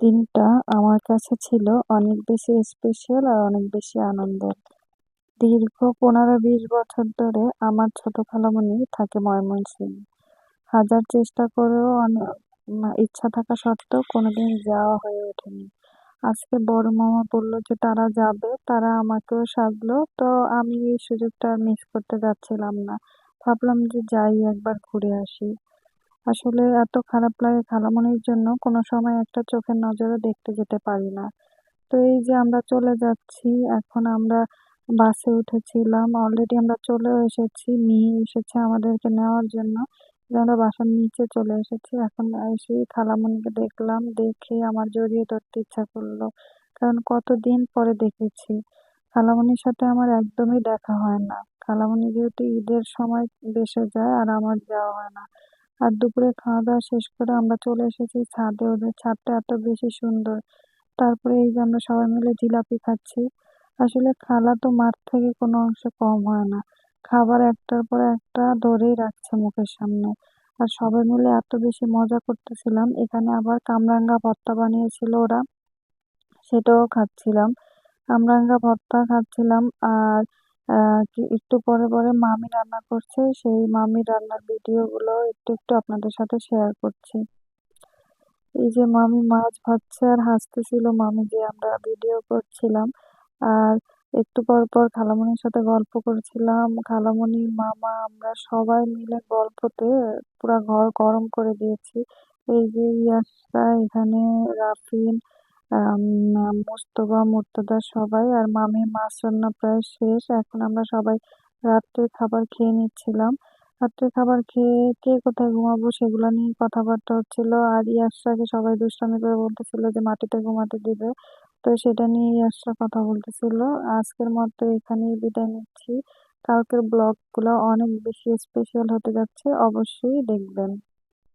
দিনটা আমার কাছে ছিল অনেক বেশি স্পেশাল আর অনেক বেশি আনন্দের। দীর্ঘ ১৫-২০ বছর ধরে আমার ছোট খালামণি থাকে ময়মনসিংহে। হাজার চেষ্টা করেও ইচ্ছা থাকা সত্ত্বেও কোনোদিন যাওয়া হয়ে ওঠেনি। আজকে বড় মামা বলল যে তারা যাবে, তারা আমাকেও সাধলো। তো আমি এই সুযোগটা আর মিস করতে যাচ্ছিলাম না। ভাবলাম যে যাই একবার ঘুরে আসি। আসলে এত খারাপ লাগে খালামণির জন্য, কোনো সময় একটা চোখের নজরও দেখতে যেতে পারি না। তো এই যে আমরা চলে যাচ্ছি, এখন আমরা বাসে উঠেছিলাম। অলরেডি আমরা চলেও এসেছি। নিয়ে এসেছে আমাদেরকে নেওয়ার জন্য। যে আমরা বাসার নিচে চলে এসেছি। এখন এসেই খালামণিকে দেখলাম। দেখে আমার জড়িয়ে ধরতে ইচ্ছা করলো। কারণ কতদিন পরে দেখেছি। খালামণির সাথে আমার একদমই দেখা হয় না। খালামণি যেহেতু ঈদের সময় দেশে যায় আর আমার যাওয়া হয় না। আর দুপুরে খাওয়া-দাওয়া শেষ করে আমরা চলে এসেছি ছাদে। ওদের ছাদটা এত বেশি সুন্দর। তারপরে এই যে আমরা সবাই মিলে জিলাপি খাচ্ছি। আসলে খালা তো মার থেকে কোনো অংশে কম হয় না। খাবার একটার পর একটা ধরেই রাখছে মুখের সামনে। আর সবাই মিলে এত বেশি মজা করতেছিলাম। এখানে আবার কামরাঙ্গা ভর্তা বানিয়েছিল ওরা, সেটাও খাচ্ছিলাম। কামরাঙ্গা ভর্তা খাচ্ছিলাম। আর একটু পরে মামি রান্না করছে। সেই মামির রান্নার ভিডিওগুলো একটু আপনাদের সাথে শেয়ার করছি। এই যে মামি মাছ ভাজছে আর হাসতেছিল মামি যে আমরা ভিডিও করছিলাম। আর একটু পর খালামণির সাথে গল্প করছিলাম। খালামণি, মামা আমরা সবাই মিলে গল্পতে পুরা ঘর গরম করে দিয়েছি। এই যে ইয়াসরা এখানে, রাফিন, মুস্তফা, মুর্তজা সবাই। আর মামির মাছ রান্না প্রায় শেষ। এখন আমরা সবাই রাত্রের খাবার খেয়ে নিচ্ছিলাম। রাত্রে খাবার খেয়ে কে কোথায় ঘুমাবো সেগুলো নিয়ে কথাবার্তা হচ্ছিল। আর ইয়াসরাকে সবাই দুষ্টামি করে বলতেছিল যে মাটিতে ঘুমাতে দিবে। তো সেটা নিয়ে ইয়াসরা কথা বলতেছিল। আজকের মতো এখানেই বিদায় নিচ্ছি। কালকের ব্লগগুলো অনেক বেশি স্পেশাল হতে যাচ্ছে, অবশ্যই দেখবেন।